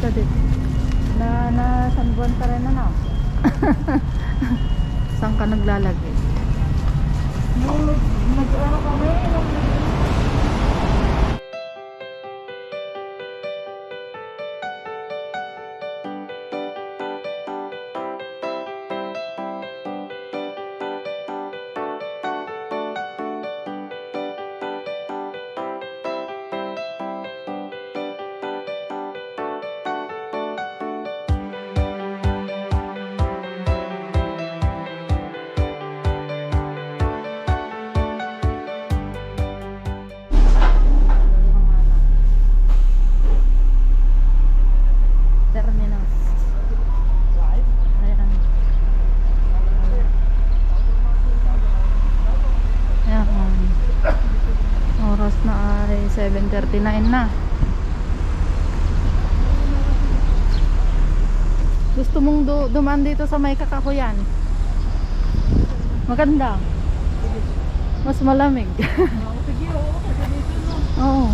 ka dito? San buwan ka rin na. Saan ka naglalagay? Nag-ano kami? Oras na ay 7:39 na. Gusto mong dumaan dito sa may kakahuyan? Maganda. Mas malamig. Oo.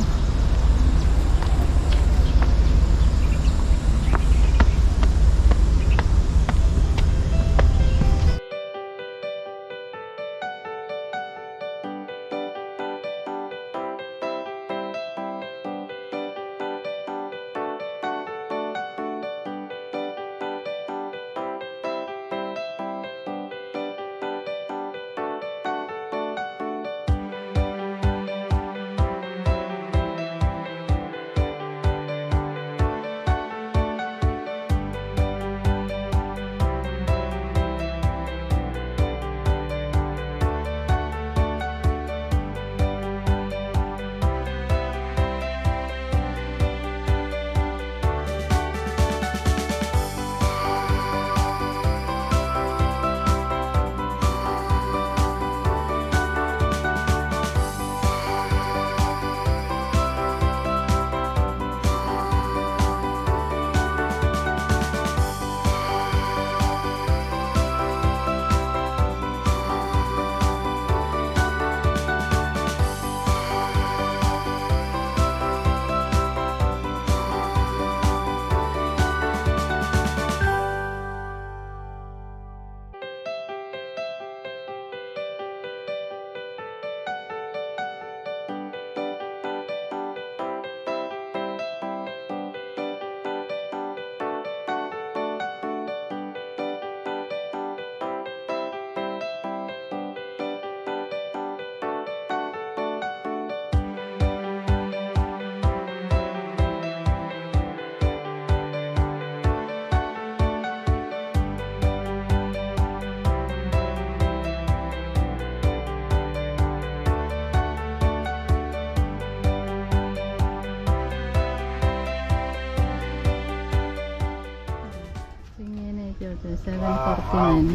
Tingin ito 7:49.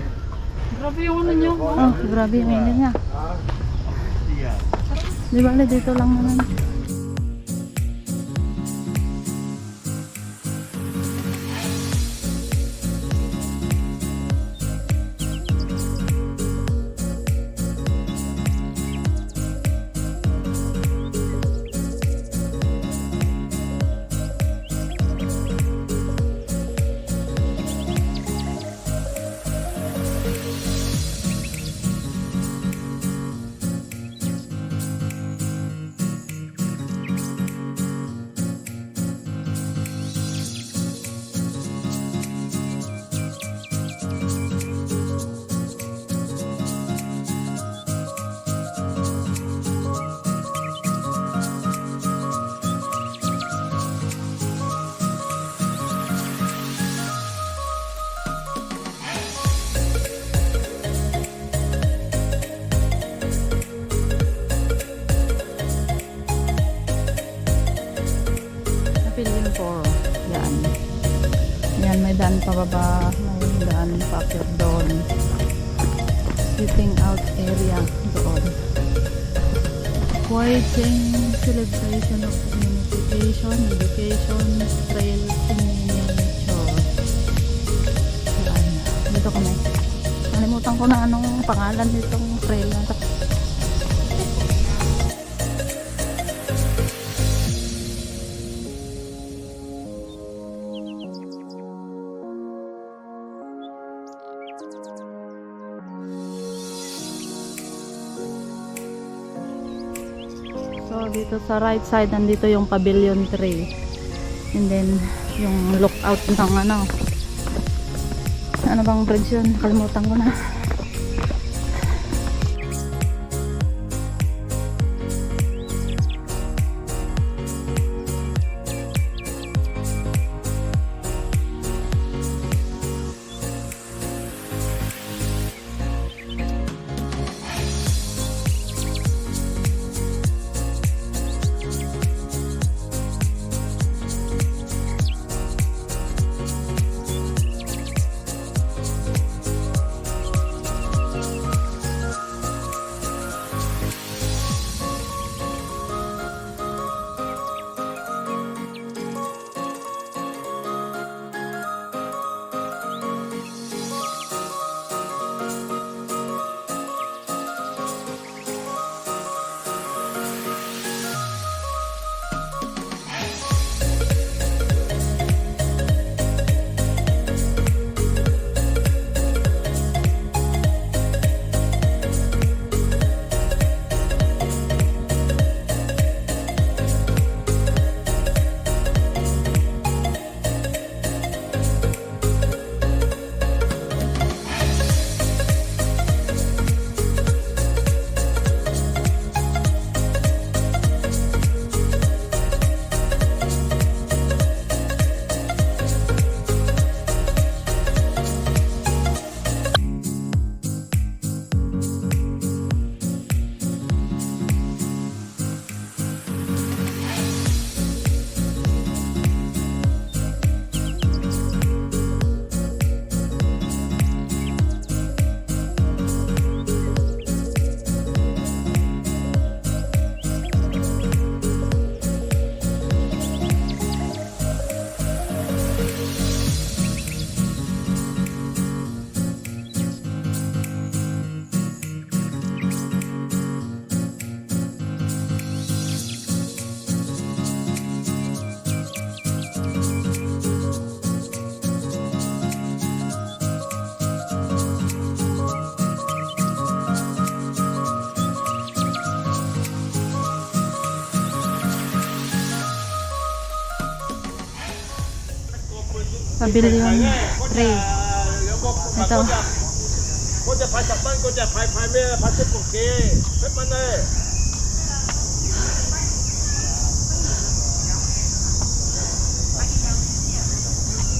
Grabe yung ano nyo. Oh, grabe yung init niya. Di ba dito lang naman. May daan pababa, may daan paakyat doon. Sitting out area doon. Waiting celebration of unification, education, trail in nature. Yan. Dito kami. Nalimutan ko na anong pangalan nitong trail na ito. dito sa right side, nandito yung pavilion tray. And then, yung lookout ng ano bang bridge yun? Kalimutan ko na. Pavilion tray. Ito.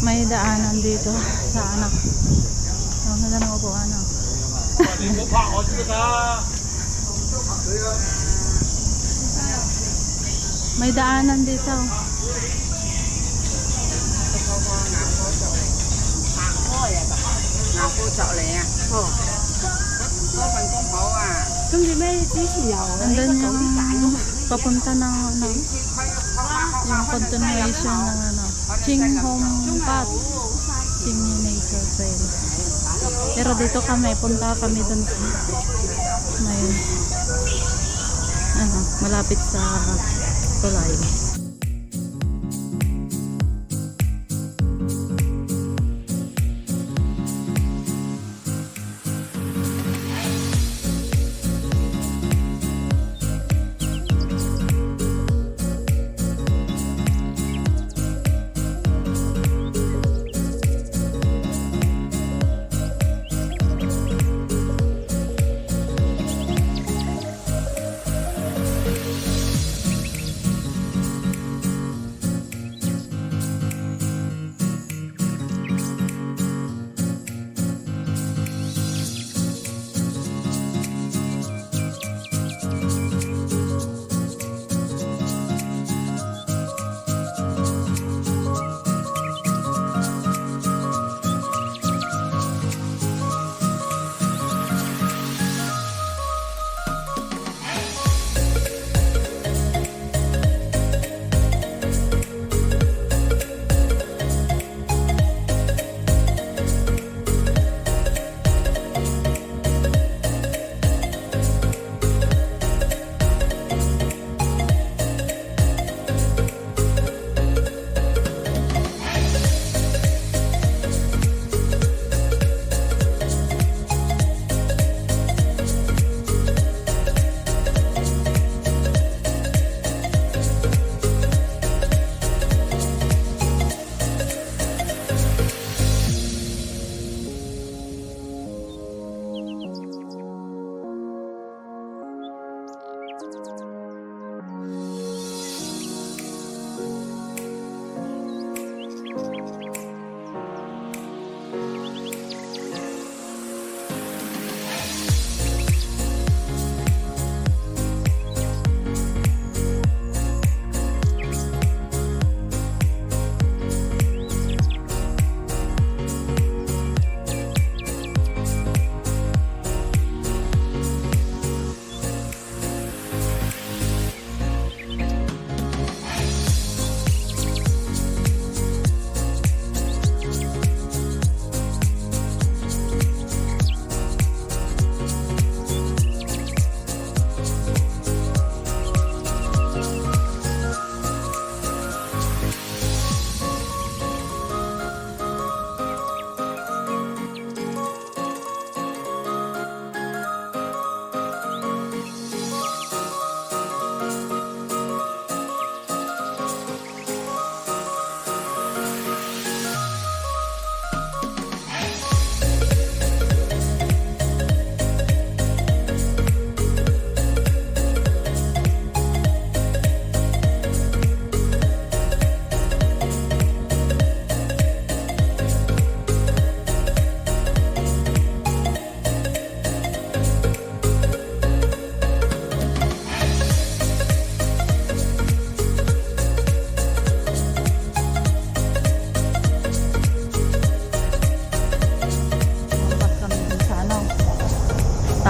May daanan dito sa anak. Ang ganda ng upuan. May daanan dito. Andun yung papunta ng yung continuation ng Tsing Home Path, Tsing Nature Trail. Pero dito kami, punta kami dun sa may malapit sa tulay.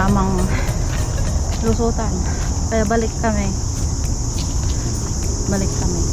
tamang lusutan. Kaya balik kami. Balik kami.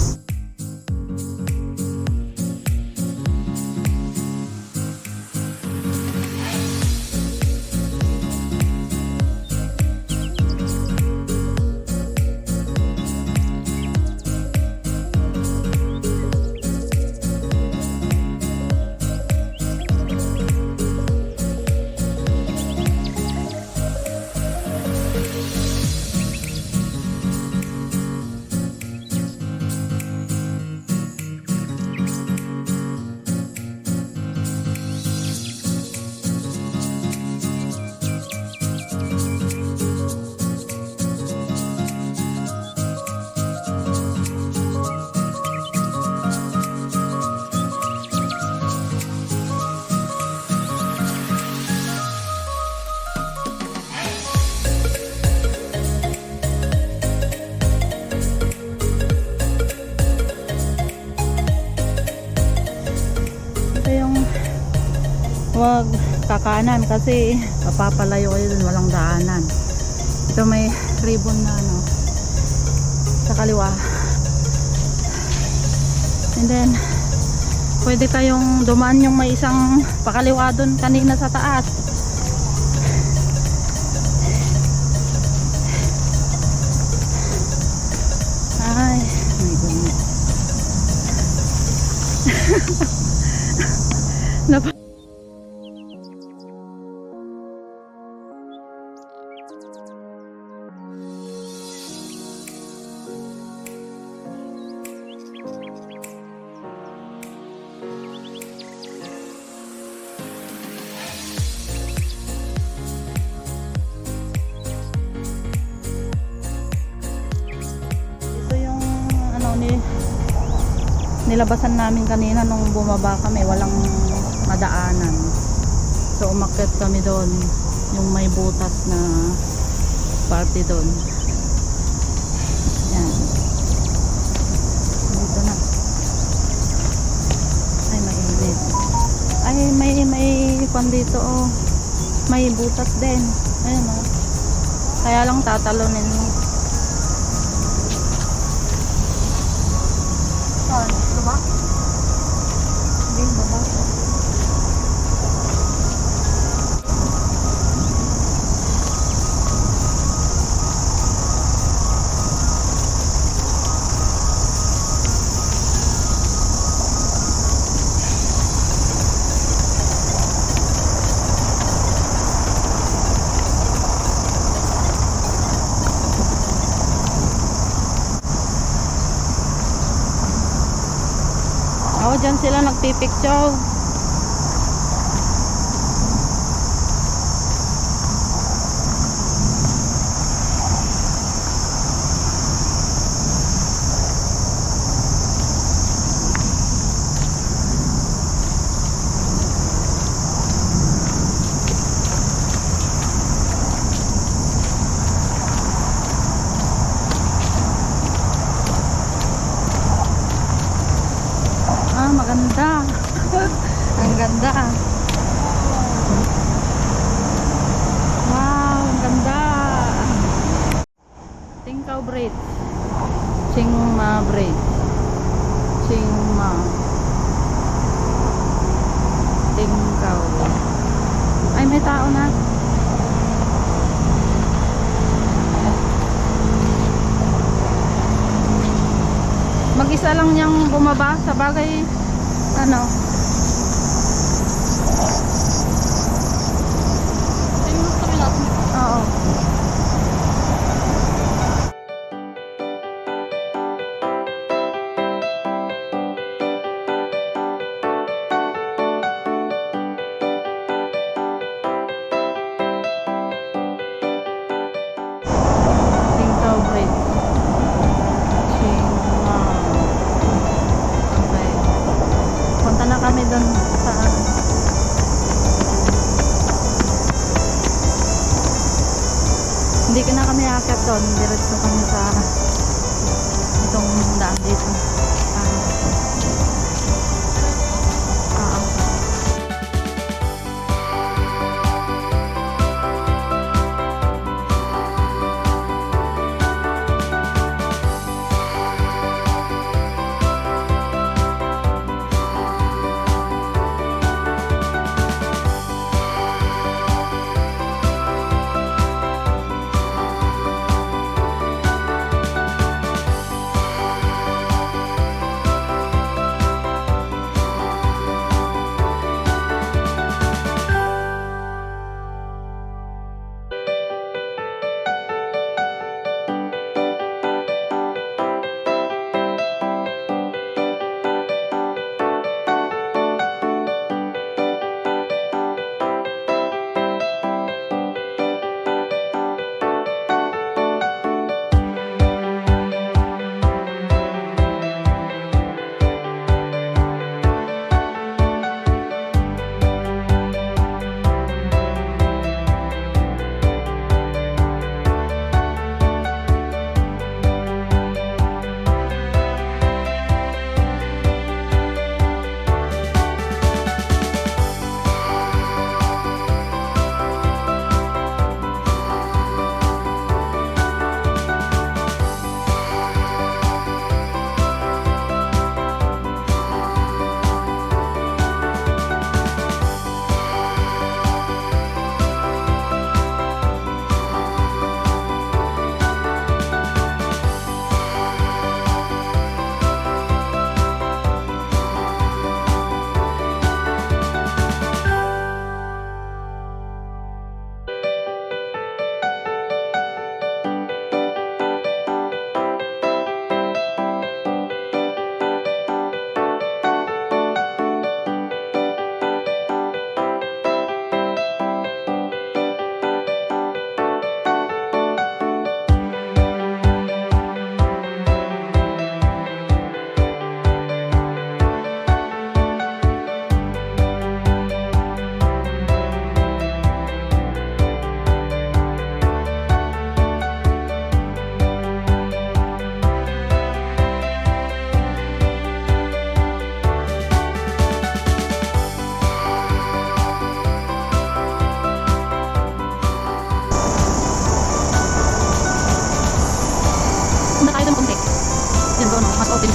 Huwag kakanan kasi papapalayo kayo dun, walang daanan. Ito may ribbon na ano sa kaliwa, and then pwede kayong dumaan yung may isang pakaliwa dun kanina sa taas. Ay my goodness. Nilabasan namin kanina nung bumaba kami, walang madaanan, so umakyat kami doon yung may butas na party doon. Yan, dito na. Ay mainit. Ay may pan dito, oh, may butas din. Ayun, oh, kaya lang tatalunin mo. Baba? Hindi, baba. Oh, dyan sila nagpipicture. Maganda. Ang ganda. Wow, ang ganda. Ting Bridge. Tsing Bridge. Tsing Ting. Ay, may tao na. Mag-isa lang niyang bumaba, sa bagay ano. Oo. Kami doon sa hindi na kami aakyat doon, diretso kami sa itong daan dito.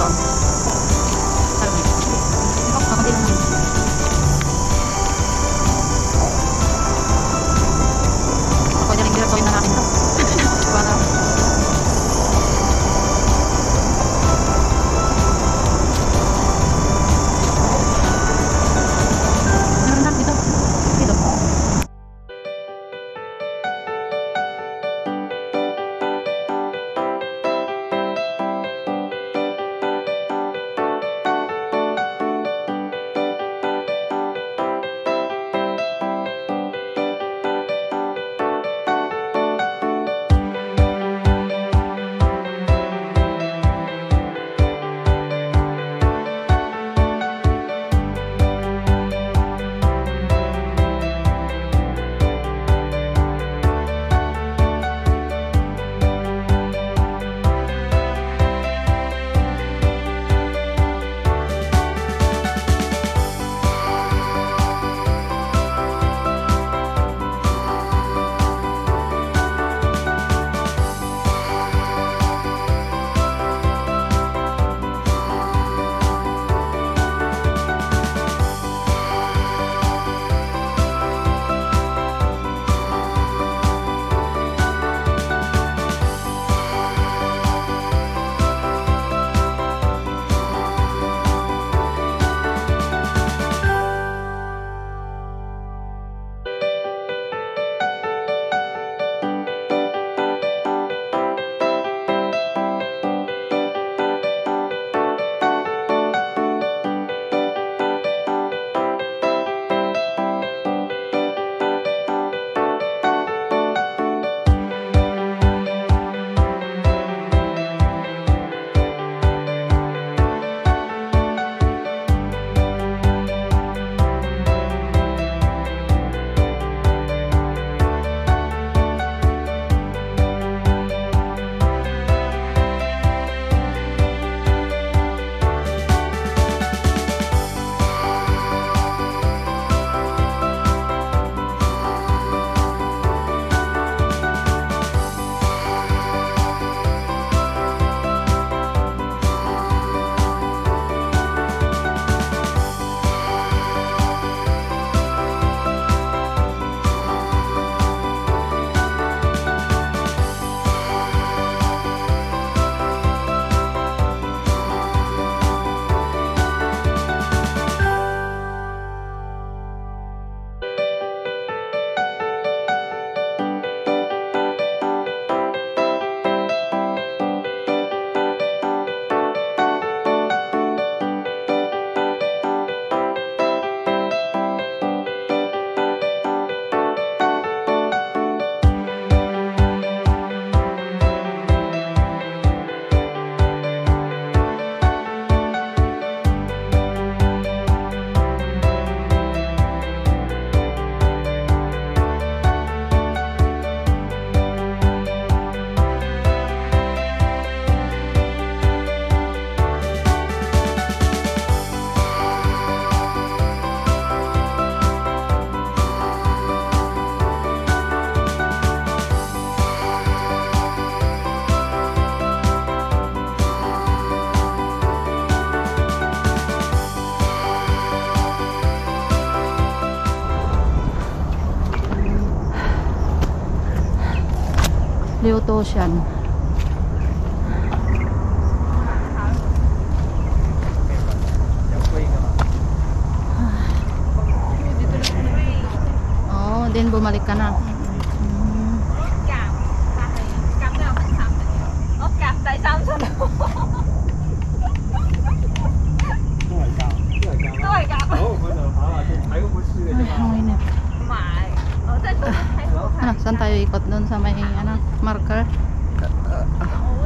Doon. Sabi. Oh, ako din naman. Ako din rin diretsoin na natin ito. Para meron na dito. Dito. Liutosan. Oh, then bumalik ka na. Tại sao không sao đâu?都係夾。Ay, ang init. Mày. Ở đây tôi thấy Ano, saan tayo ikot doon sa may ano, marker? ủa